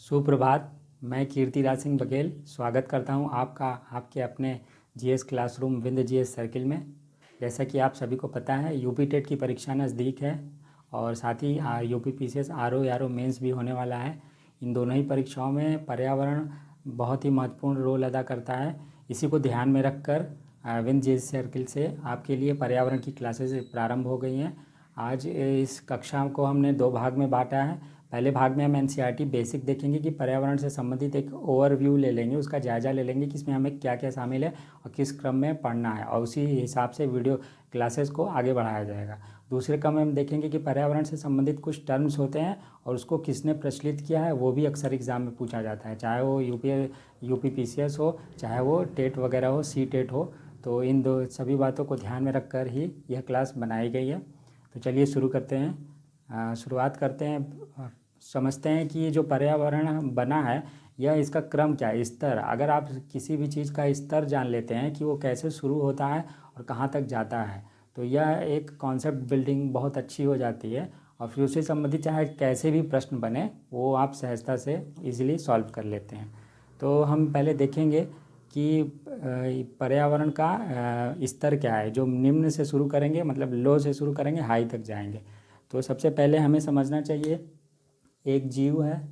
सुप्रभात। मैं कीर्तिराज सिंह बघेल स्वागत करता हूं आपका आपके अपने GS classroom Vindhya GS circle में। जैसा कि आप सभी को पता है, यूपी टेट की परीक्षा नज़दीक है और साथ ही यूपी पीसीएस आरओ मेंस भी होने वाला है। इन दोनों ही परीक्षाओं में पर्यावरण बहुत ही महत्वपूर्ण रोल अदा करता है। इसी को ध्यान में रखकर विंध्य जीएस सर्किल से आपके लिए पर्यावरण की क्लासेस प्रारंभ हो गई हैं। आज इस कक्षा को हमने दो भाग में बांटा है। पहले भाग में हम एनसीईआरटी बेसिक देखेंगे कि पर्यावरण से संबंधित एक ओवरव्यू ले लेंगे, उसका जायज़ा ले लेंगे कि इसमें हमें क्या क्या शामिल है और किस क्रम में पढ़ना है, और उसी हिसाब से वीडियो क्लासेस को आगे बढ़ाया जाएगा। दूसरे क्रम में हम देखेंगे कि पर्यावरण से संबंधित कुछ टर्म्स होते हैं और उसको किसने प्रचलित किया है, वो भी अक्सर एग्ज़ाम में पूछा जाता है, चाहे वो यूपी पीसीएस हो, चाहे वो टेट वगैरह हो, सी टेट हो। तो इन दो सभी बातों को ध्यान में रख कर ही यह क्लास बनाई गई है। तो चलिए शुरू करते हैं। शुरुआत करते हैं, समझते हैं कि ये जो पर्यावरण बना है यह इसका क्रम क्या है, स्तर। अगर आप किसी भी चीज़ का स्तर जान लेते हैं कि वो कैसे शुरू होता है और कहाँ तक जाता है, तो यह एक कॉन्सेप्ट बिल्डिंग बहुत अच्छी हो जाती है और फिर उससे संबंधित चाहे कैसे भी प्रश्न बने वो आप सहजता से इजीली सॉल्व कर लेते हैं। तो हम पहले देखेंगे कि पर्यावरण का स्तर क्या है। जो निम्न से शुरू करेंगे, मतलब लो से शुरू करेंगे, हाई तक जाएंगे। तो सबसे पहले हमें समझना चाहिए, एक जीव है,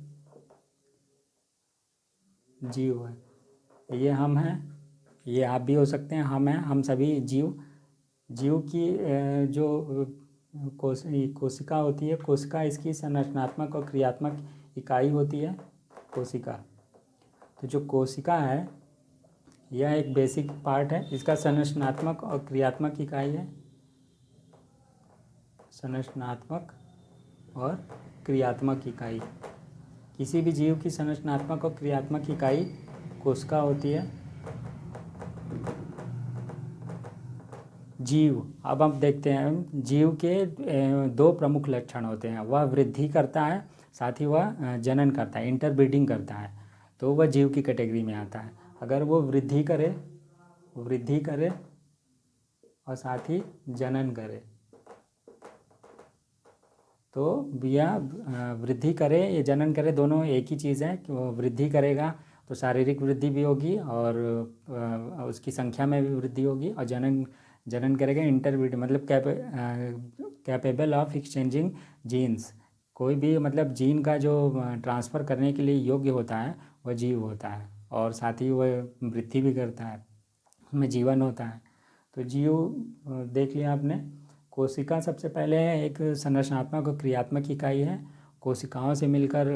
जीव है, ये हम हैं, ये आप भी हो सकते हैं, हम हैं, हम सभी जीव। जीव की जो कोशिका होती है, कोशिका इसकी संरचनात्मक और क्रियात्मक इकाई होती है, कोशिका। तो जो कोशिका है यह एक बेसिक पार्ट है, इसका संरचनात्मक और क्रियात्मक इकाई है, संरचनात्मक और क्रियात्मक इकाई। किसी भी जीव की संरचनात्मक और क्रियात्मक इकाई कोशिका होती है। जीव, अब हम देखते हैं जीव के दो प्रमुख लक्षण होते हैं। वह वृद्धि करता है, साथ ही वह जनन करता है, इंटरब्रीडिंग करता है, तो वह जीव की कैटेगरी में आता है। अगर वो वृद्धि करे और साथ ही जनन करे, तो यह वृद्धि करे या जनन करे, दोनों एक ही चीज़ है। कि वो वृद्धि करेगा तो शारीरिक वृद्धि भी होगी और उसकी संख्या में भी वृद्धि होगी, और जनन करेगा इंटरब्रीड, मतलब कैपेबल ऑफ एक्सचेंजिंग जीन्स। कोई भी मतलब जीन का जो ट्रांसफ़र करने के लिए योग्य होता है वह जीव होता है, और साथ ही वह वृद्धि भी करता है, उसमें जीवन होता है। तो जीव देख लिया आपने। कोशिका सबसे पहले एक संरचनात्मक और क्रियात्मक इकाई है। कोशिकाओं से मिलकर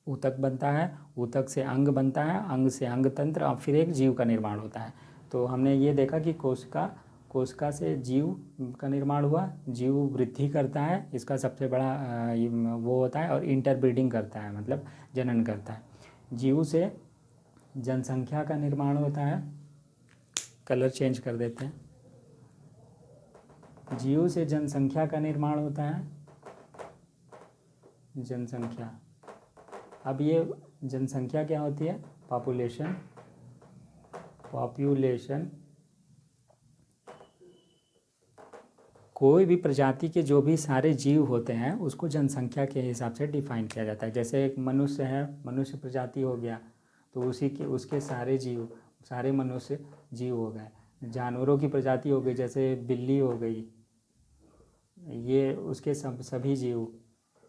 ऊतक बनता है, ऊतक से अंग बनता है, अंग से अंग तंत्र, और फिर एक जीव का निर्माण होता है। तो हमने ये देखा कि कोशिका से जीव का निर्माण हुआ। जीव वृद्धि करता है, इसका सबसे बड़ा वो होता है, और इंटरब्रीडिंग करता है, मतलब जनन करता है। जीव से जनसंख्या का निर्माण होता है। कलर चेंज कर देते हैं। जीव से जनसंख्या का निर्माण होता है, जनसंख्या। अब ये जनसंख्या क्या होती है? पॉपुलेशन। कोई भी प्रजाति के जो भी सारे जीव होते हैं उसको जनसंख्या के हिसाब से डिफाइन किया जाता है। जैसे एक मनुष्य है, मनुष्य प्रजाति हो गया, तो उसके सारे जीव, सारे मनुष्य जीव हो गए। जानवरों की प्रजाति हो गई, जैसे बिल्ली हो गई, ये उसके सभी जीव,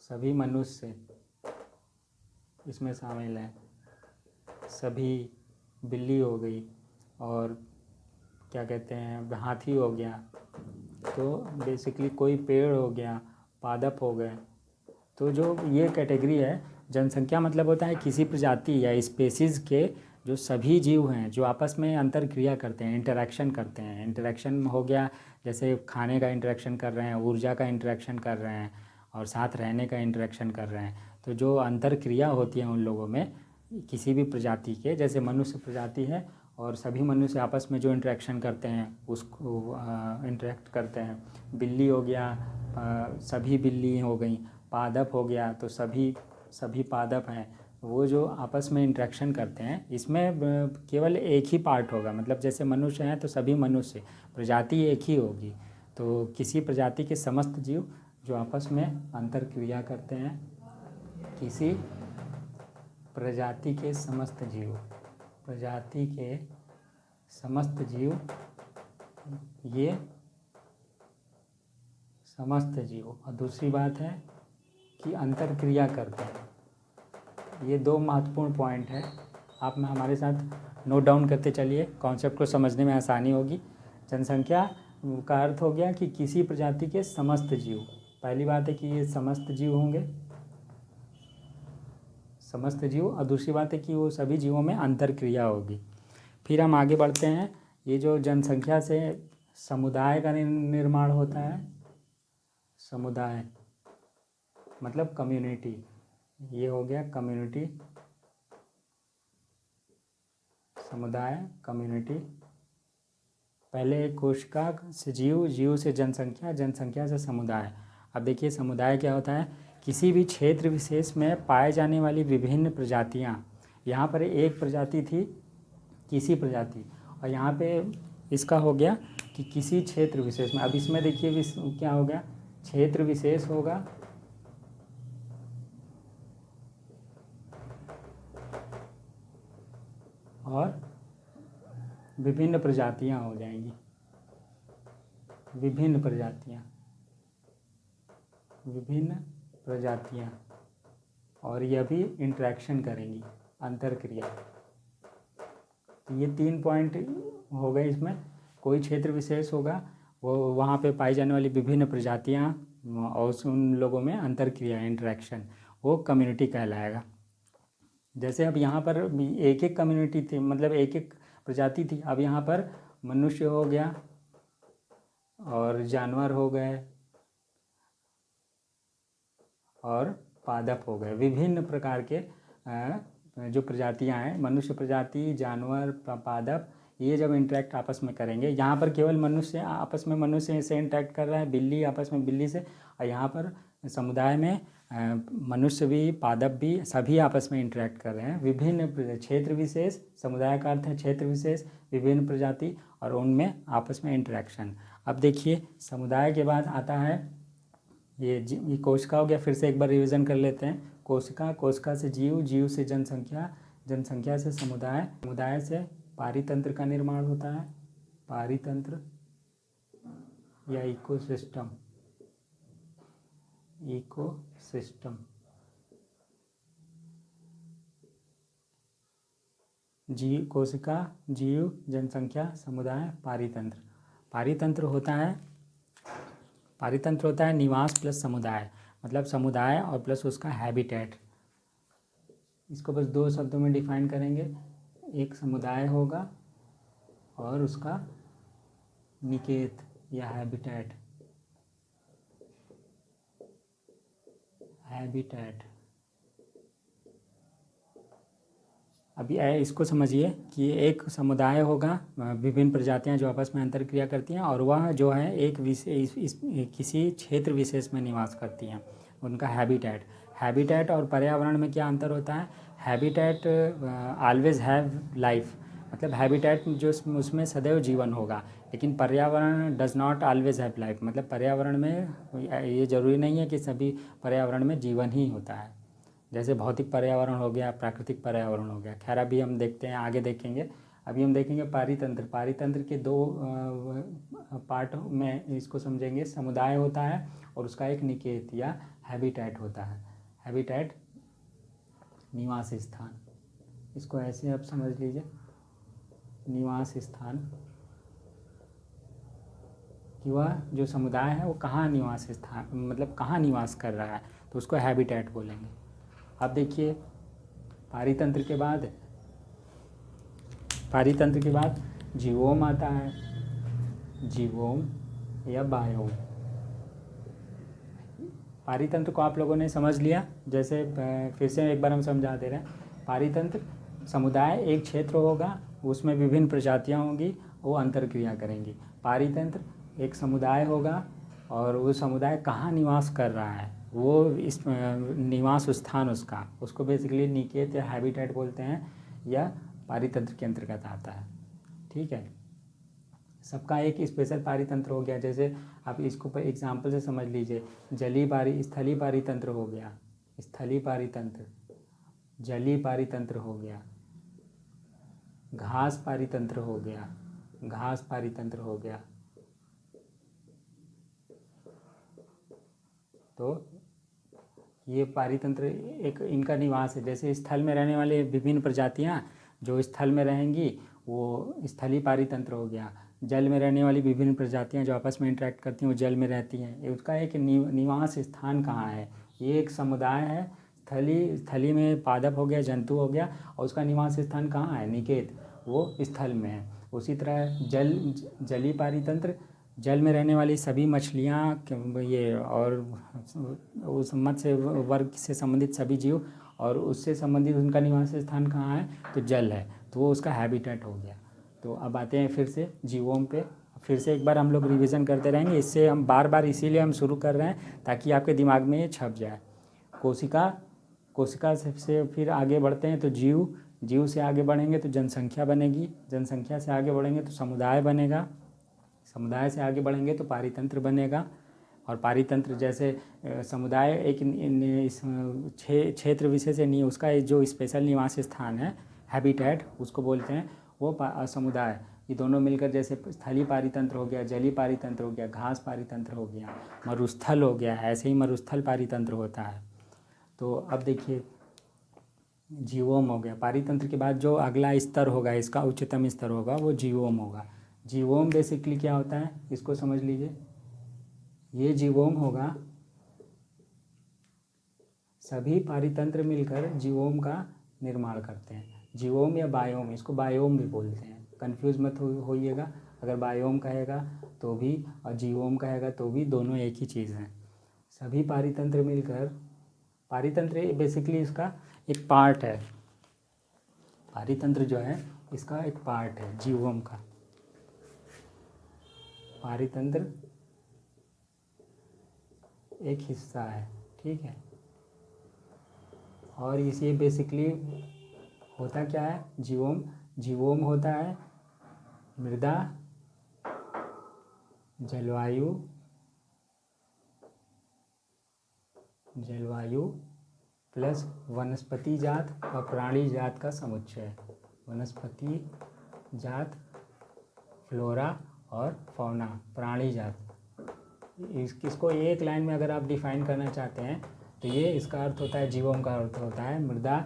सभी मनुष्य इसमें शामिल हैं। सभी बिल्ली हो गई, और क्या कहते हैं, हाथी हो गया। तो बेसिकली कोई पेड़ हो गया, पादप हो गए। तो जो ये कैटेगरी है, जनसंख्या मतलब होता है किसी प्रजाति या स्पेसीज़ के जो सभी जीव हैं जो आपस में अंतर क्रिया करते हैं, इंटरेक्शन करते हैं। इंटरेक्शन हो गया, जैसे खाने का इंटरेक्शन कर रहे हैं, ऊर्जा का इंटरेक्शन कर रहे हैं, और साथ रहने का इंटरेक्शन कर रहे हैं। तो जो अंतर क्रिया होती है उन लोगों में, किसी भी प्रजाति के, जैसे मनुष्य प्रजाति है और सभी मनुष्य आपस में जो इंटरेक्शन करते हैं उसको इंटरेक्ट करते हैं। बिल्ली हो गया, सभी बिल्ली हो गई। पादप हो गया, तो सभी पादप हैं, वो जो आपस में इंटरेक्शन करते हैं। इसमें केवल एक ही पार्ट होगा, मतलब जैसे मनुष्य हैं तो सभी मनुष्य, प्रजाति एक ही होगी। तो किसी प्रजाति के समस्त जीव जो आपस में अंतर क्रिया करते हैं किसी प्रजाति के समस्त जीव, प्रजाति के समस्त जीव, ये समस्त जीव। और दूसरी बात है कि अंतर क्रिया करते हैं। ये दो महत्वपूर्ण पॉइंट है, आप में हमारे साथ नोट डाउन करते चलिए, कॉन्सेप्ट को समझने में आसानी होगी। जनसंख्या का अर्थ हो गया कि किसी प्रजाति के समस्त जीव। पहली बात है कि ये समस्त जीव होंगे, समस्त जीव। और दूसरी बात है कि वो सभी जीवों में अंतर क्रिया होगी। फिर हम आगे बढ़ते हैं। ये जो जनसंख्या से समुदाय का निर्माण होता है, समुदाय मतलब कम्युनिटी, ये हो गया कम्युनिटी, समुदाय कम्युनिटी। पहले एक कोशिका से जीव, जीव से जनसंख्या, जनसंख्या से समुदाय। अब देखिए समुदाय क्या होता है, किसी भी क्षेत्र विशेष में पाए जाने वाली विभिन्न प्रजातियां। यहाँ पर एक प्रजाति थी, किसी प्रजाति, और यहाँ पे इसका हो गया कि किसी क्षेत्र विशेष में। अब इसमें देखिए क्या हो गया, क्षेत्र विशेष होगा और विभिन्न प्रजातियां हो जाएंगी, विभिन्न प्रजातियां, विभिन्न प्रजातियां, और यह भी इंटरेक्शन करेंगी, अंतर क्रिया। तो ये 3 पॉइंट हो गए इसमें। कोई क्षेत्र विशेष होगा, वो वहाँ पे पाई जाने वाली विभिन्न प्रजातियां और उन लोगों में अंतर क्रिया, इंटरेक्शन, वो कम्युनिटी कहलाएगा। जैसे अब यहाँ पर एक एक कम्युनिटी थी, मतलब एक एक प्रजाति थी। अब यहाँ पर मनुष्य हो गया और जानवर हो गए और पादप हो गए। विभिन्न प्रकार के जो प्रजातियां हैं, मनुष्य प्रजाति, जानवर, पादप, ये जब इंटरेक्ट आपस में करेंगे, यहाँ पर केवल मनुष्य आपस में मनुष्य से इंटरेक्ट कर रहा है, बिल्ली आपस में बिल्ली से, और यहाँ पर समुदाय में मनुष्य भी, पादप भी, सभी आपस में इंटरेक्ट कर रहे हैं। विभिन्न क्षेत्र विशेष, समुदाय का अर्थ है क्षेत्र विशेष, विभिन्न प्रजाति और उनमें आपस में इंटरेक्शन। अब देखिए समुदाय के बाद आता है ये कोशिका हो गया। फिर से एक बार रिवीजन कर लेते हैं। कोशिका, कोशिका से जीव, जीव से जनसंख्या, जनसंख्या से समुदाय, समुदाय से पारितंत्र का निर्माण होता है, पारितंत्र या इकोसिस्टम, इकोसिस्टम। जीव, कोशिका, जीव, जनसंख्या, समुदाय, पारितंत्र। पारितंत्र होता है, पारितंत्र होता है निवास प्लस समुदाय, मतलब समुदाय और प्लस उसका हैबिटेट। इसको बस 2 शब्दों में डिफाइन करेंगे। एक समुदाय होगा और उसका निकेत या हैबिटेट, हैबिटेट। अभी इसको समझिए कि एक समुदाय होगा, विभिन्न प्रजातियां जो आपस में अंतर क्रिया करती हैं, और वह जो है एक विशेष किसी क्षेत्र विशेष में निवास करती हैं, उनका हैबिटेट। हैबिटेट और पर्यावरण में क्या अंतर होता है, हैबिटेट ऑलवेज हैव लाइफ, मतलब हैबिटेट जो उसमें सदैव जीवन होगा, लेकिन पर्यावरण does not always have life, मतलब पर्यावरण में ये ज़रूरी नहीं है कि सभी पर्यावरण में जीवन ही होता है। जैसे भौतिक पर्यावरण हो गया, प्राकृतिक पर्यावरण हो गया। खैर अभी हम देखते हैं, आगे देखेंगे। अभी हम देखेंगे पारितंत्र। पारितंत्र के 2 पार्ट में इसको समझेंगे। समुदाय होता है और उसका एक निकेत या हैबिटेट होता है। हैबिटेट निवास स्थान, इसको ऐसे आप समझ लीजिए, निवास स्थान, कि वह जो समुदाय है वो कहाँ निवास स्थान, मतलब कहाँ निवास कर रहा है, तो उसको हैबिटेट बोलेंगे। अब देखिए पारितंत्र के बाद, पारितंत्र के बाद जीवोम आता है, जीवोम या बायोम। पारितंत्र को आप लोगों ने समझ लिया। जैसे फिर से एक बार हम समझा दे रहे हैं। पारितंत्र समुदाय एक क्षेत्र होगा, उसमें विभिन्न प्रजातियां होंगी, वो अंतर क्रिया करेंगी। पारितंत्र एक समुदाय होगा और वो समुदाय कहाँ निवास कर रहा है, वो इस निवास स्थान उसका, उसको बेसिकली निकेत या हैबिटेट बोलते हैं, या पारितंत्र के अंतर्गत आता है। ठीक है, सबका एक स्पेशल पारितंत्र हो गया। जैसे आप इसको पर एग्जाम्पल से समझ लीजिए, स्थलीय पारितंत्र हो गया, स्थलीय पारितंत्र, जलीय पारितंत्र हो गया, घास पारितंत्र हो गया, घास पारितंत्र हो गया। तो ये पारितंत्र एक इनका निवास है। जैसे स्थल में रहने वाले विभिन्न प्रजातियां जो स्थल में रहेंगी वो स्थलीय पारितंत्र हो गया। जल में रहने वाली विभिन्न प्रजातियां जो आपस में इंटरेक्ट करती हैं वो जल में रहती हैं। उसका एक निवास स्थान कहाँ है? ये एक समुदाय है। स्थली में पादप हो गया, जंतु हो गया, और उसका निवास स्थान कहाँ है? निकेत, वो स्थल में है। उसी तरह जलीय पारितंत्र, जल में रहने वाली सभी मछलियाँ ये और उस मत्स्य वर्ग से संबंधित सभी जीव और उससे संबंधित उनका निवास स्थान कहाँ है? तो जल है, तो वो उसका हैबिटेट हो गया। तो अब आते हैं फिर से जीवों पे। फिर से एक बार हम लोग रिवीजन करते रहेंगे। इससे हम बार बार इसीलिए हम शुरू कर रहे हैं ताकि आपके दिमाग में ये छप जाए। कोशिका से फिर आगे बढ़ते हैं तो जीव से आगे बढ़ेंगे तो जनसंख्या बनेगी, जनसंख्या से आगे बढ़ेंगे तो समुदाय बनेगा, समुदाय से आगे बढ़ेंगे तो पारितंत्र बनेगा। और पारितंत्र जैसे समुदाय एक क्षेत्र विशेष नहीं, उसका जो स्पेशल निवास स्थान है, हैबिटेट, उसको बोलते हैं वो समुदाय। ये दोनों मिलकर जैसे स्थलीय पारितंत्र हो गया, जलीय पारितंत्र हो गया, घास पारितंत्र हो गया, मरुस्थल हो गया, ऐसे ही मरुस्थल पारितंत्र होता है। तो अब देखिए जीवोम हो गया। पारितंत्र के बाद जो अगला स्तर होगा, इसका उच्चतम स्तर होगा, वो जीवोम होगा। जीवोम बेसिकली क्या होता है इसको समझ लीजिए। ये जीवोम होगा, सभी पारितंत्र मिलकर जीवोम का निर्माण करते हैं। जीवोम या बायोम, इसको बायोम भी बोलते हैं, कंफ्यूज मत होइएगा। अगर बायोम कहेगा तो भी और जीवोम कहेगा तो भी, दोनों एक ही चीज़ हैं। सभी पारितंत्र मिलकर, पारितंत्र बेसिकली इसका एक पार्ट है, पारितंत्र जो है इसका एक पार्ट है जीवोम का। पारितंत्र एक हिस्सा है, ठीक है। और इसे बेसिकली होता क्या है? जीवोम होता है मृदा, जलवायु प्लस वनस्पति जात और प्राणी जात का समुच्चय। वनस्पति जात, फ्लोरा और फौना, प्राणी जात। इसको एक लाइन में अगर आप डिफाइन करना चाहते हैं तो ये इसका अर्थ होता है, जीवों का अर्थ होता है मृदा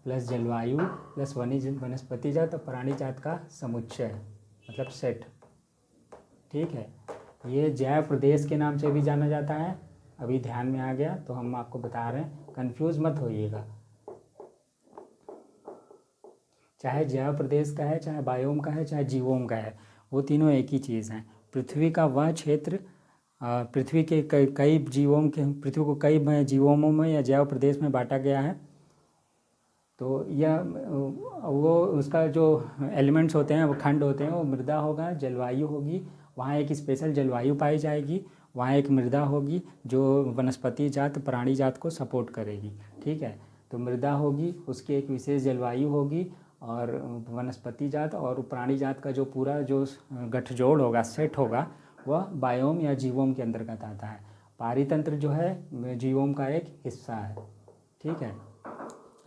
प्लस जलवायु प्लस वनस्पति जात और प्राणी जात का समुच्चय, मतलब सेट, ठीक है। ये जैव प्रदेश के नाम से भी जाना जाता है। अभी ध्यान में आ गया तो हम आपको बता रहे हैं, कंफ्यूज मत होइएगा। चाहे जैव प्रदेश का है, चाहे बायोम का है, चाहे जीवोम का है, वो तीनों एक ही चीज़ हैं। पृथ्वी का वह क्षेत्र, पृथ्वी के कई जीवों के, पृथ्वी को कई जीवोमों में या जैव प्रदेश में बांटा गया है। तो यह वो उसका जो एलिमेंट्स होते हैं, वो खंड होते हैं, वो मृदा होगा, जलवायु होगी, वहाँ एक स्पेशल जलवायु पाई जाएगी, वहाँ एक मृदा होगी जो वनस्पति जात, प्राणी जात को सपोर्ट करेगी, ठीक है। तो मृदा होगी, उसकी एक विशेष जलवायु होगी, और वनस्पति जात और प्राणी जात का जो पूरा जो गठजोड़ होगा, सेट होगा, वह बायोम या जीवोम के अंतर्गत आता है। पारितंत्र जो है जीवोम का एक हिस्सा है, ठीक है।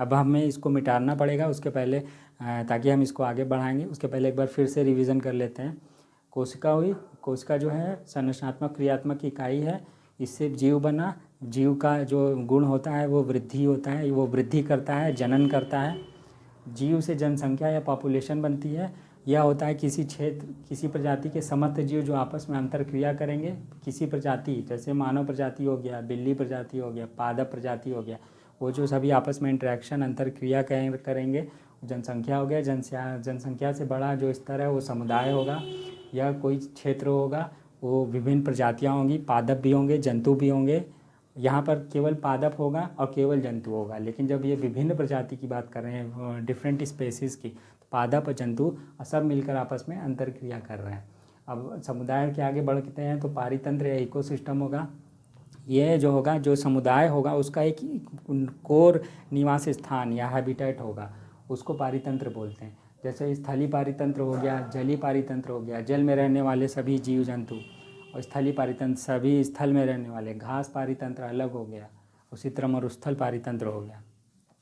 अब हमें इसको मिटाना पड़ेगा, उसके पहले ताकि हम इसको आगे बढ़ाएंगे उसके पहले एक बार फिर से रिवीजन कर लेते हैं। कोशिका हुई, कोशिका जो है संरचनात्मक क्रियात्मक इकाई है, इससे जीव बना। जीव का जो गुण होता है वो वृद्धि होता है, वो वृद्धि करता है, जनन करता है। जीव से जनसंख्या या पॉपुलेशन बनती है। यह होता है किसी क्षेत्र, किसी प्रजाति के समस्त जीव जो आपस में अंतर क्रिया करेंगे। किसी प्रजाति, जैसे मानव प्रजाति हो गया, बिल्ली प्रजाति हो गया, पादप प्रजाति हो गया, वो जो सभी आपस में इंटरेक्शन, अंतर क्रिया करेंगे, जनसंख्या हो गया। जनसंख्या से बड़ा जो स्तर है वो समुदाय होगा या कोई क्षेत्र होगा, वो विभिन्न प्रजातियाँ होंगी, पादप भी होंगे, जंतु भी होंगे। यहाँ पर केवल पादप होगा और केवल जंतु होगा, लेकिन जब ये विभिन्न प्रजाति की बात कर रहे हैं, डिफरेंट स्पेसीज़ की, तो पादप और जंतु सब मिलकर आपस में अंतर क्रिया कर रहे हैं। अब समुदाय के आगे बढ़ते हैं तो पारितंत्र या इकोसिस्टम होगा। ये जो होगा, जो समुदाय होगा, उसका एक कोर निवास स्थान या हैबिटेट होगा, उसको पारितंत्र बोलते हैं। जैसे स्थलीय पारितंत्र हो गया, जलीय पारितंत्र हो गया, जल में रहने वाले सभी जीव जंतु, और स्थलीय पारितंत्र सभी स्थल में रहने वाले। घास पारितंत्र अलग हो गया, उसी तरह मरुस्थल पारितंत्र हो गया।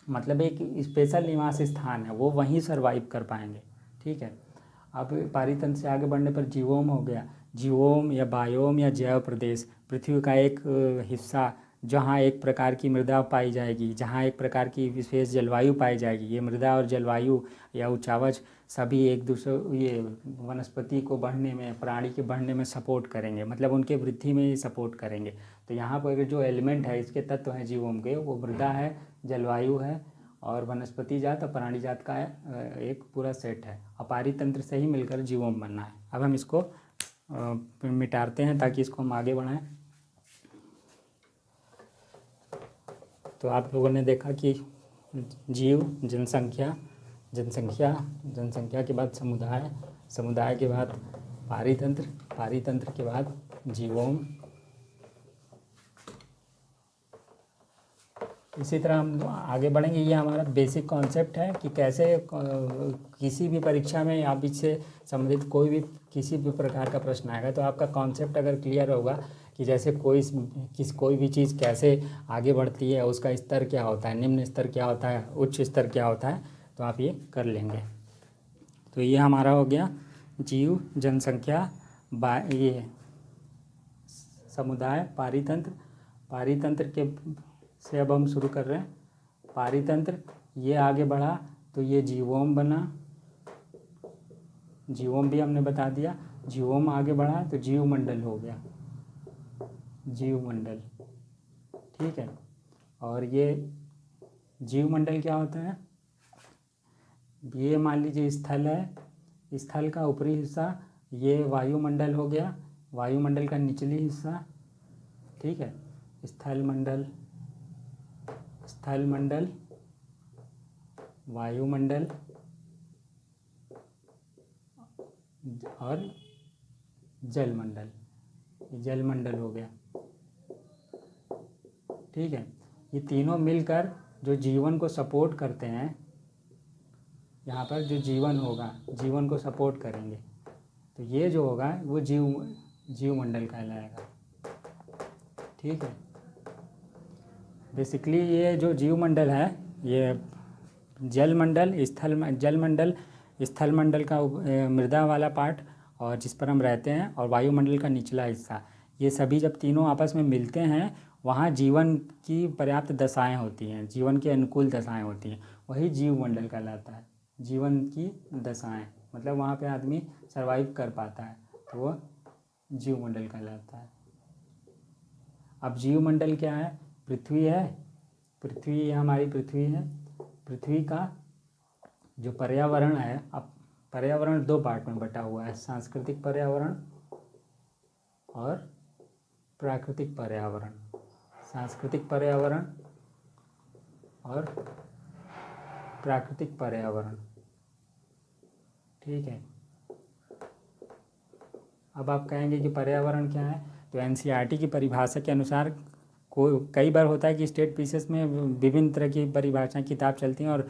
मतलब एक स्पेशल निवास स्थान है, वो वहीं सर्वाइव कर पाएंगे। ठीक है। अब पारितंत्र से आगे बढ़ने पर जीवोम हो गया। जीवोम या बायोम या जैव प्रदेश, पृथ्वी का एक हिस्सा जहाँ एक प्रकार की मृदा पाई जाएगी, जहाँ एक प्रकार की विशेष जलवायु पाई जाएगी। ये मृदा और जलवायु या उचावच सभी एक दूसरे ये वनस्पति को बढ़ने में, प्राणी के बढ़ने में सपोर्ट करेंगे, मतलब उनके वृद्धि में ही सपोर्ट करेंगे। तो यहाँ पर जो एलिमेंट है, इसके तत्व हैं जीवोम के, वो मृदा है, जलवायु है और वनस्पति जात और प्राणी जात का एक पूरा सेट है। अपारी तंत्र से ही मिलकर जीवोम बनना है। अब हम इसको मिटाते हैं ताकि इसको हम आगे बढ़ाएं। तो आप लोगों ने देखा कि जीव, जनसंख्या, जनसंख्या, जनसंख्या के बाद समुदाय, समुदाय के बाद पारितंत्र, पारितंत्र के बाद जीवोम। इसी तरह हम आगे बढ़ेंगे। ये हमारा बेसिक कॉन्सेप्ट है कि कैसे किसी भी परीक्षा में आप इससे संबंधित कोई भी किसी भी प्रकार का प्रश्न आएगा तो आपका कॉन्सेप्ट अगर क्लियर होगा कि जैसे कोई भी चीज़ कैसे आगे बढ़ती है, उसका स्तर क्या होता है, निम्न स्तर क्या होता है, उच्च स्तर क्या होता है, तो आप ये कर लेंगे। तो ये हमारा हो गया जीव, जनसंख्या, ये समुदाय, पारितंत्र। पारितंत्र के से अब हम शुरू कर रहे हैं। पारितंत्र ये आगे बढ़ा तो ये जीवोम बना, जीवोम भी हमने बता दिया। जीवोम आगे बढ़ा तो जीवमंडल हो गया, जीवमंडल। ठीक है। और ये जीवमंडल क्या होता है, ये मान लीजिए स्थल है, स्थल का ऊपरी हिस्सा ये वायुमंडल हो गया, वायुमंडल का निचली हिस्सा। ठीक है। स्थलमंडल, स्थलमंडल, वायुमंडल और जलमंडल, जलमंडल हो गया। ठीक है। ये तीनों मिलकर जो जीवन को सपोर्ट करते हैं, यहाँ पर जो जीवन होगा, जीवन को सपोर्ट करेंगे, तो ये जो होगा वो जीवमंडल कहलाएगा। ठीक है। बेसिकली ये जो जीवमंडल है, ये जलमंडल, जलमंडल, स्थलमंडल का मृदा वाला पार्ट और जिस पर हम रहते हैं, और वायुमंडल का निचला हिस्सा, ये सभी जब तीनों आपस में मिलते हैं वहाँ जीवन की पर्याप्त दशाएं होती हैं, जीवन की अनुकूल दशाएं होती हैं, वही जीवमंडल कहलाता है। जीवन की दशाएं मतलब वहाँ पे आदमी सर्वाइव कर पाता है, तो वो जीवमंडल कहलाता है। अब जीवमंडल क्या है, पृथ्वी है, पृथ्वी हमारी पृथ्वी है। पृथ्वी का जो पर्यावरण है, अब पर्यावरण दो पार्ट में बटा हुआ है, सांस्कृतिक पर्यावरण और प्राकृतिक पर्यावरण। सांस्कृतिक पर्यावरण और प्राकृतिक पर्यावरण। ठीक है। अब आप कहेंगे कि पर्यावरण क्या है, तो एनसीईआरटी की परिभाषा के अनुसार कई बार होता है कि स्टेट पीसेस में विभिन्न तरह की परिभाषाएं किताब चलती हैं और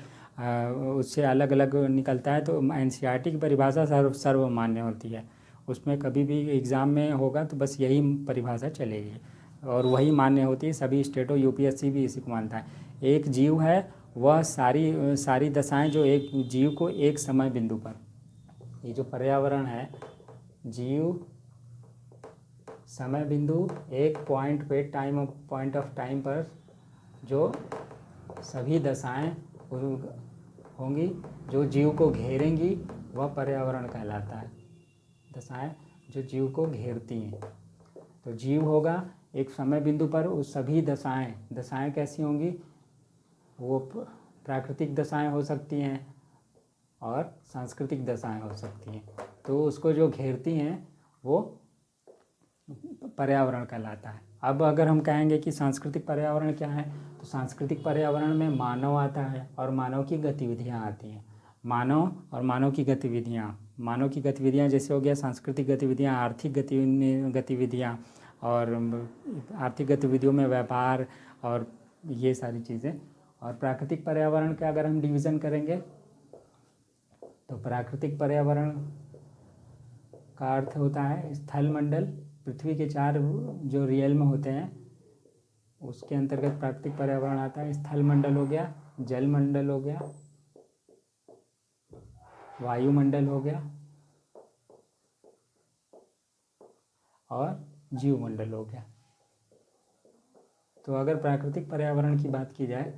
उससे अलग अलग निकलता है, तो एनसीईआरटी की परिभाषा सर्वमान्य होती है। उसमें कभी भी एग्ज़ाम में होगा तो बस यही परिभाषा चलेगी और वही मान्य होती है सभी स्टेटों। यूपीएससी भी इसी को मानता है। एक जीव है वह सारी दशाएं जो एक जीव को एक समय बिंदु पर, ये जो पर्यावरण है, जीव समय बिंदु एक पॉइंट ऑफ टाइम पर जो सभी दशाएं होंगी जो जीव को घेरेंगी वह पर्यावरण कहलाता है। दशाएं जो जीव को घेरती हैं, तो जीव होगा एक समय बिंदु पर, उस सभी दशाएं कैसी होंगी, वो प्राकृतिक दशाएं हो सकती हैं और सांस्कृतिक दशाएं हो सकती हैं। तो उसको जो घेरती हैं वो पर्यावरण कहलाता है। अब अगर हम कहेंगे कि सांस्कृतिक पर्यावरण क्या है, तो सांस्कृतिक पर्यावरण में मानव आता है और मानव की गतिविधियाँ आती हैं। मानव की गतिविधियाँ जैसे हो गया सांस्कृतिक गतिविधियाँ, आर्थिक गतिविधियाँ, और आर्थिक गतिविधियों में व्यापार और ये सारी चीज़ें। और प्राकृतिक पर्यावरण का अगर हम डिवीज़न करेंगे तो प्राकृतिक पर्यावरण का अर्थ होता है स्थलमंडल, पृथ्वी के चार जो रियल में होते हैं, उसके अंतर्गत प्राकृतिक पर्यावरण आता है स्थल मंडल हो गया, जल मंडल हो गया, वायुमंडल हो गया और जीवमंडल हो गया। तो अगर प्राकृतिक पर्यावरण की बात की जाए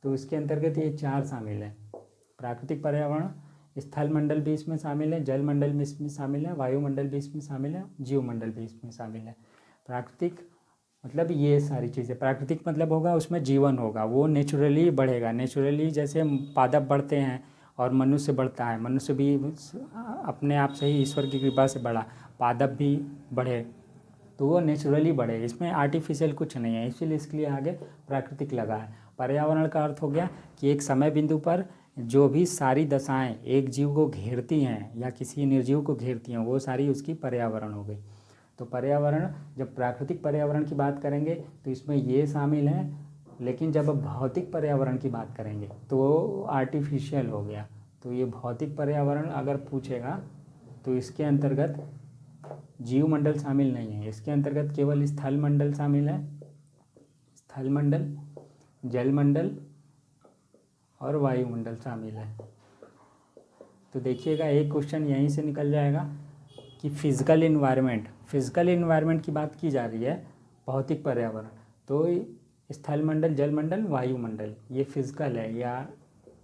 तो इसके अंतर्गत ये 4 शामिल है। प्राकृतिक पर्यावरण, स्थल मंडल भी इसमें शामिल है, जल मंडल भी इसमें शामिल है, वायुमंडल भी इसमें शामिल है, जीवमंडल भी इसमें शामिल है। प्राकृतिक मतलब ये सारी चीज़ें, प्राकृतिक मतलब होगा उसमें जीवन होगा, वो नेचुरली बढ़ेगा। नेचुरली जैसे पादप बढ़ते हैं और मनुष्य बढ़ता है, मनुष्य भी अपने आप से ही ईश्वर की कृपा से बढ़ा, पादप भी बढ़े तो वो नेचुरली बढ़े, इसमें आर्टिफिशियल कुछ नहीं है, इसीलिए इसके लिए आगे प्राकृतिक लगा है। पर्यावरण का अर्थ हो गया कि एक समय बिंदु पर जो भी सारी दशाएं एक जीव को घेरती हैं या किसी निर्जीव को घेरती हैं वो सारी उसकी पर्यावरण हो गई। तो पर्यावरण, जब प्राकृतिक पर्यावरण की बात करेंगे तो इसमें ये शामिल है, लेकिन जब अब भौतिक पर्यावरण की बात करेंगे तो आर्टिफिशियल हो गया। तो ये भौतिक पर्यावरण अगर पूछेगा तो इसके अंतर्गत जीवमंडल शामिल नहीं है, इसके अंतर्गत केवल स्थल मंडल शामिल है, स्थल मंडल, जल मंडल और वायुमंडल शामिल है। तो देखिएगा एक क्वेश्चन यहीं से निकल जाएगा कि फिजिकल इन्वायरमेंट की बात की जा रही है, भौतिक पर्यावरण, तो स्थल मंडल, जल मंडल, वायुमंडल ये फिजिकल है या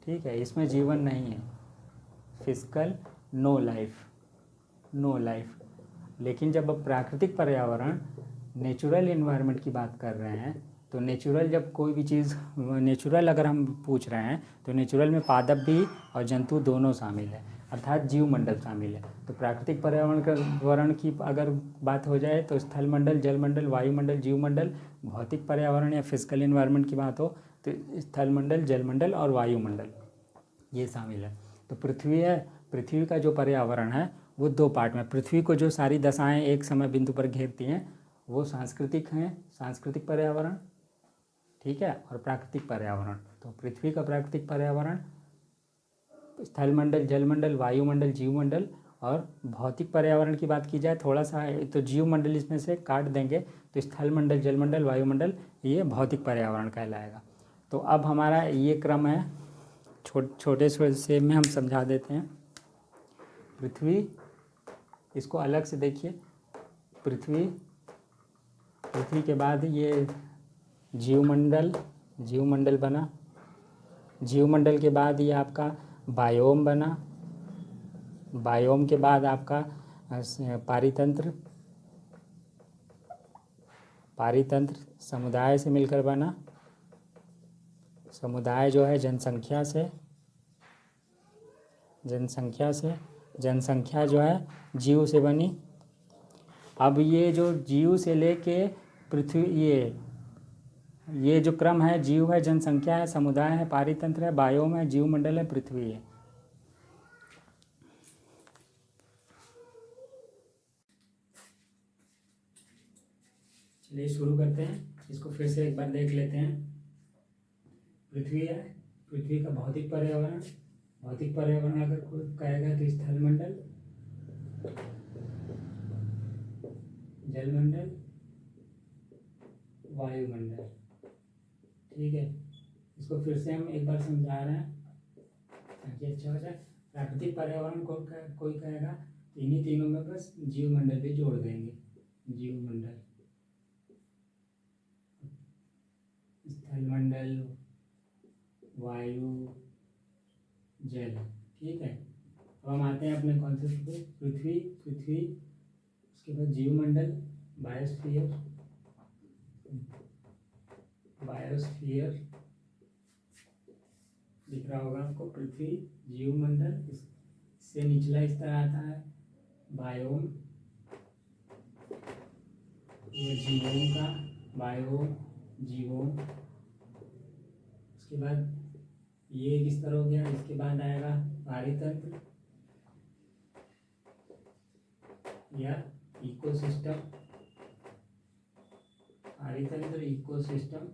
ठीक है, इसमें जीवन नहीं है, फिजिकल नो लाइफ। लेकिन जब अब प्राकृतिक पर्यावरण, नेचुरल इन्वायरमेंट की बात कर रहे हैं तो नेचुरल, जब कोई भी चीज़ नेचुरल अगर हम पूछ रहे हैं तो नेचुरल में पादप भी और जंतु दोनों शामिल है, अर्थात जीवमंडल शामिल है। तो प्राकृतिक पर्यावरण की अगर बात हो जाए तो स्थल मंडल, जल मंडल, वायुमंडल, जीवमंडल। भौतिक पर्यावरण या फिजिकल इन्वायरमेंट की बात हो तो स्थल मंडल, जल मंडल और वायुमंडल ये शामिल है। तो पृथ्वी है, पृथ्वी का जो पर्यावरण है वो 2 पार्ट में, पृथ्वी को जो सारी दशाएं एक समय बिंदु पर घेरती हैं वो सांस्कृतिक हैं, सांस्कृतिक पर्यावरण, ठीक है, और प्राकृतिक पर्यावरण। तो पृथ्वी का प्राकृतिक पर्यावरण स्थल मंडल, जल मंडल, वायुमंडल, जीवमंडल। और भौतिक पर्यावरण की बात की जाए थोड़ा सा तो जीवमंडल इसमें से काट देंगे तो स्थल मंडल, जल मंडल, वायुमंडल ये भौतिक पर्यावरण कहलाएगा। तो अब हमारा ये क्रम है, छोटे से में हम समझा देते हैं। पृथ्वी, इसको अलग से देखिए, पृथ्वी के बाद ये जीवमंडल बना, जीवमंडल के बाद ये आपका बायोम बना, बायोम के बाद आपका पारितंत्र समुदाय से मिलकर बना, समुदाय जो है जनसंख्या जो है जीव से बनी। अब ये जो जीव से लेके पृथ्वी, ये जो क्रम है, जीव है, जनसंख्या है, समुदाय है, पारितंत्र है, बायोम है, जीवमंडल है, पृथ्वी है। चलिए शुरू करते हैं, इसको फिर से एक बार देख लेते हैं। पृथ्वी है, पृथ्वी का भौतिक पर्यावरण अगर कोई कहेगा तो स्थल मंडल, जल मंडल, वायुमंडल, ठीक है। इसको फिर से हम एक बार समझा रहे हैं ताकि अच्छा हो जाए। प्राकृतिक पर्यावरण को कोई कहेगा, इन्हीं तीनों में बस जीवमंडल भी जोड़ देंगे, जीवमंडल, स्थल मंडल, वायु, जल, ठीक है। अब हम आते हैं अपने कॉन्सेप्ट पे, पृथ्वी, उसके बाद जीवमंडल, बायोस्फीयर दिख रहा होगा आपको, पृथ्वी, जीवमंडल, इससे निचला स्तर आता है बायोम, ये जीवोम का, बायोम, जीवोम। उसके बाद ये एक स्तर हो गया, इसके बाद आएगा पारितंत्र या इकोसिस्टम, पारितंत्र, इकोसिस्टम,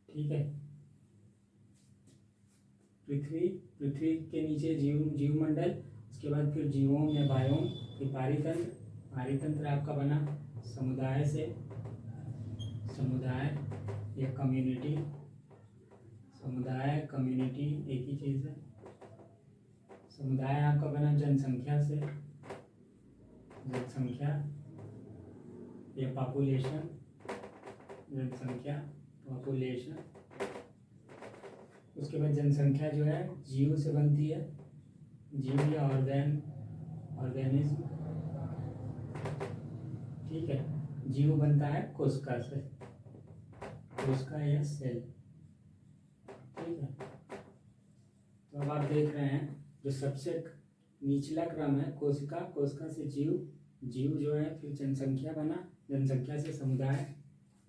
ठीक है। पृथ्वी के नीचे जीवमंडल, उसके बाद फिर जीवोम या बायोम, फिर पारितंत्र आपका बना समुदाय से, समुदाय या कम्युनिटी, समुदाय कम्युनिटी एक ही चीज़ है। समुदाय आपका बना जनसंख्या से, जनसंख्या या पॉपुलेशन, जनसंख्या पॉपुलेशन। उसके बाद जनसंख्या जो है जीव से बनती है, जीव या ऑर्गेनिज्म, ठीक है। जीव बनता है कोशिका से, कोशिका या सेल, ठीक है। तो अब आप देख रहे हैं जो सबसे निचला क्रम है कोशिका, कोशिका से जीव, जीव जो है फिर जनसंख्या बना, जनसंख्या से समुदाय,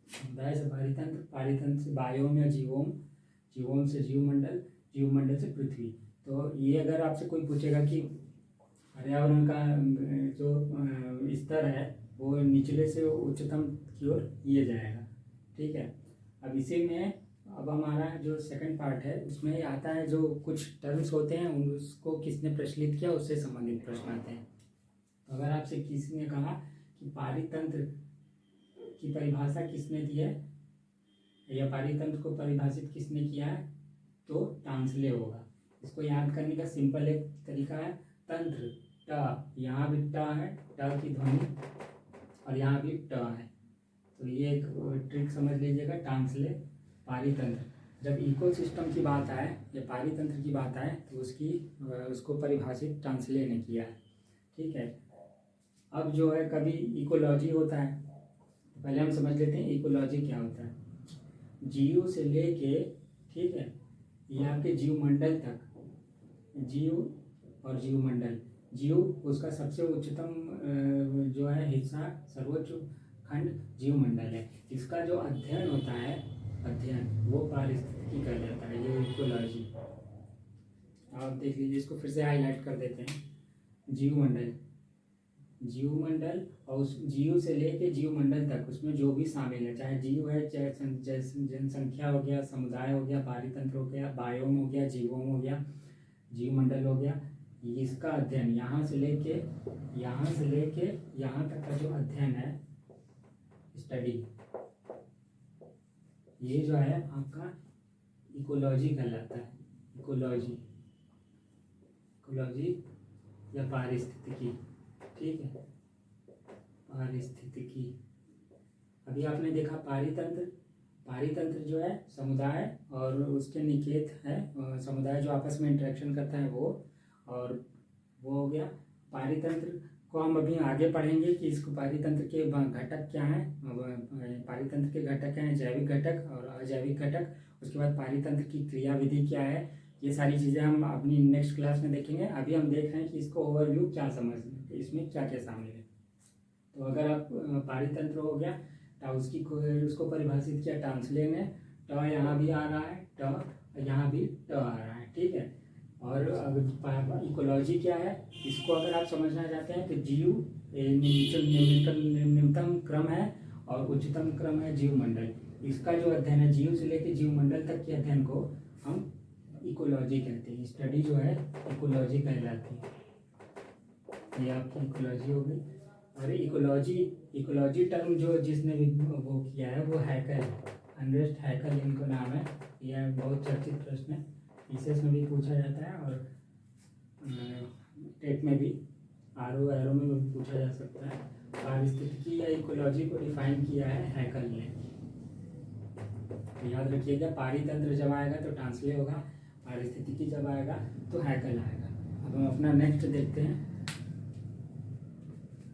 समुदाय से पारितंत्र, पारितंत्र से बायोम या जीवोम, जीवोम से जीवमंडल, जीवमंडल से पृथ्वी। तो ये अगर आपसे कोई पूछेगा कि पर्यावरण का जो स्तर है वो निचले से उच्चतम की ओर किया जाएगा, ठीक है। अब इसी में अब हमारा जो सेकंड पार्ट है उसमें आता है जो कुछ टर्म्स होते हैं उसको किसने प्रचलित किया, उससे संबंधित प्रश्न आते हैं। तो अगर आपसे किसी ने कहा कि पारितंत्र की परिभाषा किसने दी है या पारितंत्र को परिभाषित किसने किया है, तो टांसले होगा। इसको याद करने का सिंपल एक तरीका है, तंत्र ट, यहाँ भी ट है, ट की ध्वनि, और यहाँ भी ट है। तो ये एक ट्रिक समझ लीजिएगा, टांसले पारितंत्र। जब इकोसिस्टम की बात आए या पारितंत्र की बात आए तो उसको परिभाषित टांसले ने किया है, ठीक है। अब जो है कभी इकोलॉजी होता है, पहले हम समझ लेते हैं इकोलॉजी क्या होता है। जीव से लेके, ठीक है, ये आपके जीवमंडल तक, जीव और जीवमंडल, जीव उसका सबसे उच्चतम जो है हिस्सा, सर्वोच्च खंड जीवमंडल है। इसका जो अध्ययन होता है, अध्ययन, वो पारिस्थितिकी कहलाता है, ये इकोलॉजी। आप देख लीजिए, इसको फिर से हाईलाइट कर देते हैं। जीवमंडल, जीवमंडल और उस जीव से लेके जीवमंडल तक उसमें जो भी शामिल है, चाहे जीव है, चाहे जनसंख्या हो गया, समुदाय हो गया, पारितंत्र हो गया, बायोम हो गया, जीवोम हो गया, जीवमंडल हो गया, इसका अध्ययन यहाँ से लेके यहाँ तक का जो अध्ययन है, स्टडी, ये जो है आपका इकोलॉजी कहलाता है। इकोलॉजी, इकोलॉजी या पारिस्थितिकी, ठीक है, पारिस्थितिकी। अभी आपने देखा पारितंत्र, पारितंत्र जो है समुदाय और उसके निकेत है, समुदाय जो आपस में इंटरेक्शन करता है वो, और वो हो गया। पारितंत्र को हम अभी आगे पढ़ेंगे कि इसको पारितंत्र के घटक क्या हैं, पारितंत्र के घटक क्या हैं, जैविक घटक और अजैविक घटक। उसके बाद पारितंत्र की क्रियाविधि क्या है, ये सारी चीज़ें हम अपनी नेक्स्ट क्लास में देखेंगे। अभी हम देख रहे हैं कि इसको ओवरव्यू क्या समझना, इसमें क्या क्या शामिल है। तो अगर आप पारितंत्र हो गया तो उसको परिभाषित किया टांसले ने, ट यहाँ भी आ रहा है, ट यहाँ भी ट आ रहा है, ठीक है। और अब इकोलॉजी क्या है, इसको अगर आप समझना चाहते हैं तो जीव निम्नतम क्रम है और उच्चतम क्रम है जीवमंडल। इसका जो अध्ययन है जीव से लेकर जीवमंडल तक के अध्ययन को हम इकोलॉजी कहते हैं। स्टडी जो है इकोलॉजी कहलाती है। ये आपकी इकोलॉजी हो गई। और इकोलॉजी टर्म जो जिसने भी वो किया है वो हैकल, अर्नेस्ट हैकल इनको नाम है। यह बहुत चर्चित प्रश्न है, पीसीएस में भी पूछा जाता है और टेट में भी, आरओ एरो में भी पूछा जा सकता है। पारिस्थितिकी या इकोलॉजी को डिफाइन किया है हैकल ने। याद रखिएगा, पारितंत्र जब आएगा तो टांसले होगा, पारिस्थितिकी जब आएगा तो हैकल आएगा। अब हम अपना नेक्स्ट देखते हैं।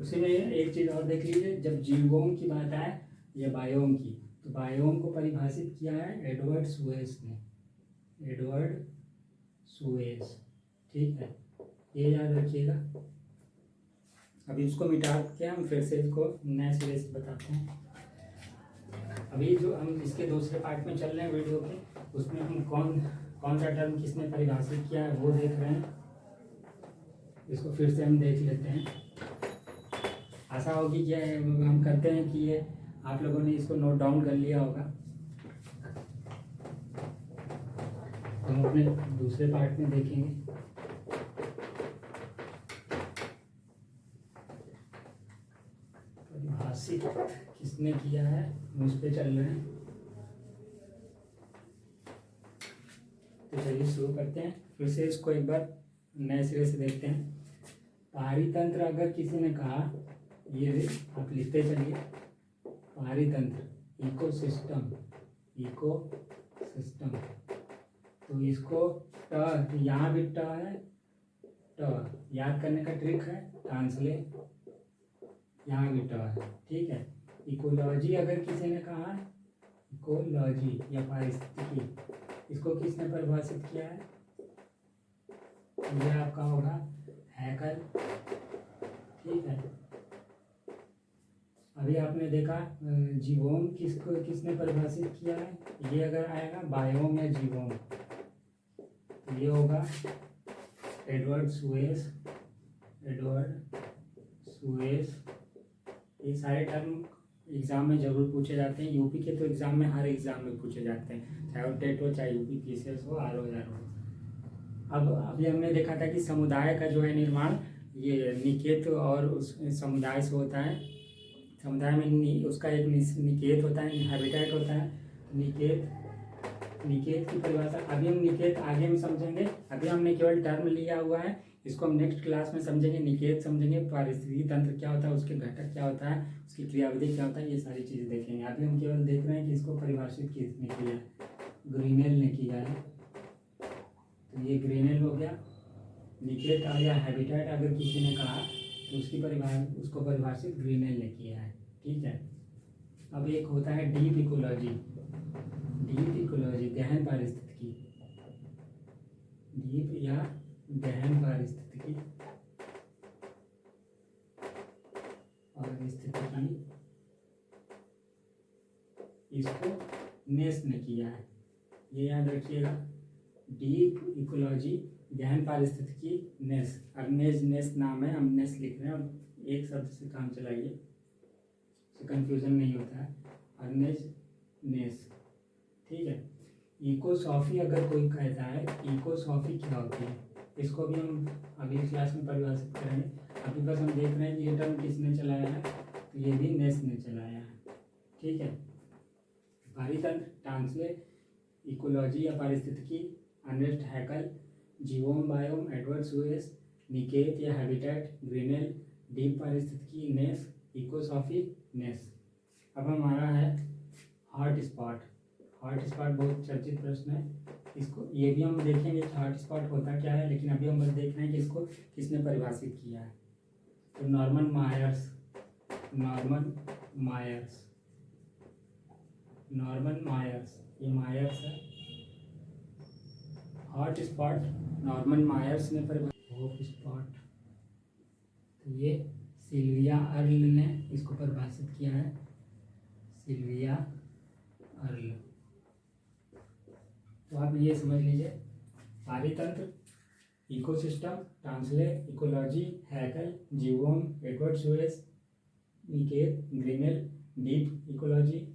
उसी में एक चीज़ और देख लीजिए, जब जीवोम की बात आए या बायोम की, तो बायोम को परिभाषित किया है एडवर्ड सुएस ने, एडवर्ड सुएस, ठीक है, ये याद रखिएगा। अभी इसको मिटा के हम फिर से इसको नए सिरे से बताते हैं। अभी जो हम इसके दूसरे पार्ट में चल रहे हैं वीडियो के, उसमें हम कौन सा टर्म किसने परिभाषित किया है वो देख रहे हैं। इसको फिर से हम देख लेते हैं। आशा होगी कि हम करते हैं कि ये आप लोगों ने इसको नोट डाउन कर लिया होगा। तो हम अपने दूसरे पार्ट में देखेंगे। परिभाषित किसने किया है, उस पे चल रहे हैं। तो चलिए शुरू करते हैं, फिर से इसको एक बार नए सिरे से देखते हैं। पारितंत्र अगर किसी ने कहा, ये आप लिखते चलिए, पारितंत्र इकोसिस्टम, इकोसिस्टम, तो इसको ट, यहाँ भी ट है, ट याद करने का ट्रिक है, ट्रांसलेट, यहाँ भी ट है, ठीक है। इकोलॉजी अगर किसी ने कहा, इकोलॉजी या पारिस्थितिकी, इसको किसने परिभाषित किया है, ये आपका होगा हैकल, ठीक है। अभी आपने देखा जीवोम किसने परिभाषित किया है, ये अगर आएगा बायोम या जीवोम, तो ये होगा एडवर्ड सुएस, ये सारे टर्म एग्ज़ाम में ज़रूर पूछे जाते हैं। यूपी के तो एग्ज़ाम में, हर एग्ज़ाम में पूछे जाते हैं, चाहे वो टेट हो, चाहे यूपी पीसीएस हो, आर हो। अब अभी हमने देखा था कि समुदाय का जो है निर्माण, ये निकेत और उस समुदाय से होता है। समुदाय में उसका एक निकेत होता है, हैबिटेट होता है। निकेत की परिभाषा अभी हम निकेत आगे में समझेंगे, अभी हमने केवल टर्म लिया हुआ है, इसको हम नेक्स्ट क्लास में समझेंगे। निकेत समझेंगे, पारिस्थितिकी तंत्र क्या होता है, उसके घटक क्या होता है, उसकी क्रियाविधि क्या होता है, ये सारी चीज़ें देखेंगे। अभी हम केवल देख रहे हैं कि इसको परिभाषित किसने किया है, ग्रीनेल ने किया है। तो ये ग्रीनेल हो गया। निकेत या हैबिटेट अगर किसी ने कहा तो उसको परिभाषित ग्रीनेल ने किया है, ठीक है। अब एक होता है डीप इकोलॉजी, गहन पारिस्थितिकी, डीप या गहन पारिस्थितिकी, इसको नेस ने किया है, ये याद रखिएगा। डीप इकोलॉजी, गहन पारिस्थितिकी, नेस। अब नेस नाम है, हम नेस लिख रहे हैं और एक शब्द से काम चलाइए, तो कन्फ्यूजन नहीं होता है। अर्नेज नेस, ठीक है। इकोसॉफी अगर कोई कहता है, इकोसॉफी क्या होती है, इसको भी हम अगली क्लास में परिभाषित करेंगे। अभी बस हम देख रहे हैं कि ये टर्म किसने चलाया है, तो ये भी नेस ने चलाया है, ठीक है। पारितंत्र, ट्रांसलेट, इकोलॉजी या पारिस्थितिकी, Ernest हैकल, जीवोम biome, Edward Suess, Niket या हैबिटेट, ग्रीनेल, डीप पारिस्थितिकी, नेस, इकोसॉफी, नेस। अब हमारा है हॉट स्पॉट। हॉट स्पॉट बहुत चर्चित प्रश्न है, इसको ये भी हम देखेंगे कि हॉट स्पॉट होता क्या है, लेकिन अभी हम बस देख रहे हैं कि इसको किसने परिभाषित किया है। तो नॉर्मन मायर्स, ये मायर्स है। हॉट स्पॉट नॉर्मन मायर्स ने परिभाषित। हॉट स्पॉट, तो ये सिल्विया अर्ल ने इसको परिभाषित किया है, सिल्विया अर्ल। तो आप ये समझ लीजिए, पारितंत्र, इकोसिस्टम, ट्रांसलेट, इकोलॉजी, हैकल, जीवोम, एडवर्ड सुएस, निकेत, Grinnell, deep ecology,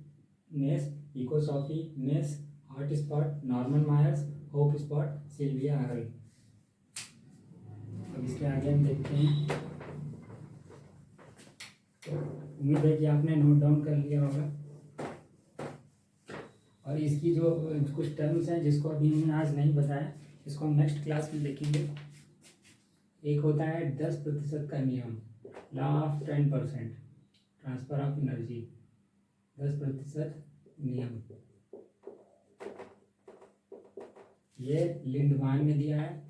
Naess, ecosophy, Naess, hot spot, Norman Myers, hope spot, Sylvia Earle. अब इसके आगे हम देखते हैं। उम्मीद है कि आपने नोट डाउन कर लिया होगा, और इसकी जो कुछ टर्म्स हैं जिसको अभी हमने आज नहीं बताया, इसको हम नेक्स्ट क्लास में देखेंगे। एक होता है 10% का नियम, law of 10%, transfer of energy, 10% नियम, ये लिंडमान ने दिया है।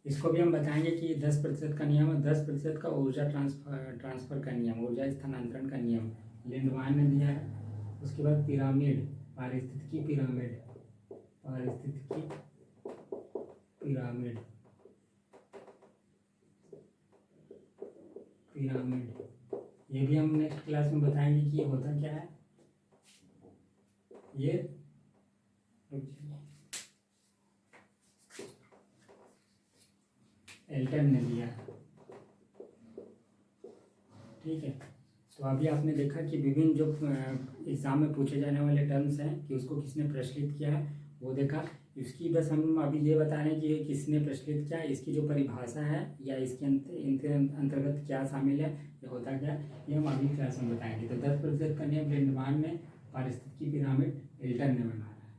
इसको भी हम बताएंगे कि 10% का नियम है, 10% का ऊर्जा ट्रांसफर का नियम, ऊर्जा स्थानांतरण का नियम लिंडमान ने दिया है। उसके बाद पिरामिड, पारिस्थितिकी पिरामिड, ये भी हम नेक्स्ट क्लास में बताएंगे कि ये होता क्या है। ये एल्टन ने दिया है, ठीक है। तो अभी आपने देखा कि विभिन्न जो एग्ज़ाम में पूछे जाने वाले टर्म्स हैं कि उसको किसने प्रचलित किया है, वो देखा। इसकी बस हम अभी ये बता रहे हैं कि ये किसने प्रचलित किया, इसकी जो परिभाषा है या इसके इनके अंतर्गत क्या शामिल है, ये होता क्या, ये हम अभी क्लास में बताएंगे। तो 10% का नियम लिंडमान ने, पारिस्थितिकी पिरामिड एल्टन ने बनाया है।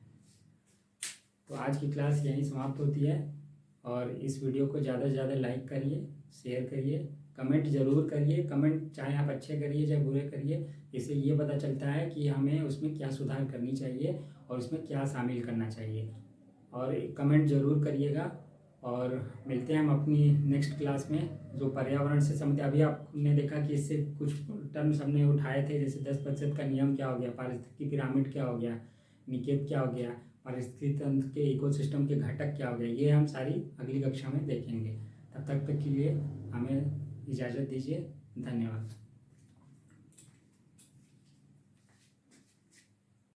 तो आज की क्लास यहीं समाप्त होती है, और इस वीडियो को ज़्यादा से ज़्यादा लाइक करिए, शेयर करिए, कमेंट ज़रूर करिए। कमेंट चाहे आप अच्छे करिए चाहे बुरे करिए, इससे ये पता चलता है कि हमें उसमें क्या सुधार करनी चाहिए और उसमें क्या शामिल करना चाहिए। और कमेंट ज़रूर करिएगा, और मिलते हैं हम अपनी नेक्स्ट क्लास में जो पर्यावरण से संबंधित। अभी आपने देखा कि इससे कुछ टर्म्स हमने उठाए थे, जैसे 10% का नियम क्या हो गया, पारिस्थितिकी पिरामिड क्या हो गया, निकेत क्या हो गया, पारिस्थितिकी तंत्र के इकोसिस्टम के घटक क्या हो गए, ये हम सारी अगली कक्षा में देखेंगे। तब तक के लिए हमें इजाज़त दीजिए। धन्यवाद।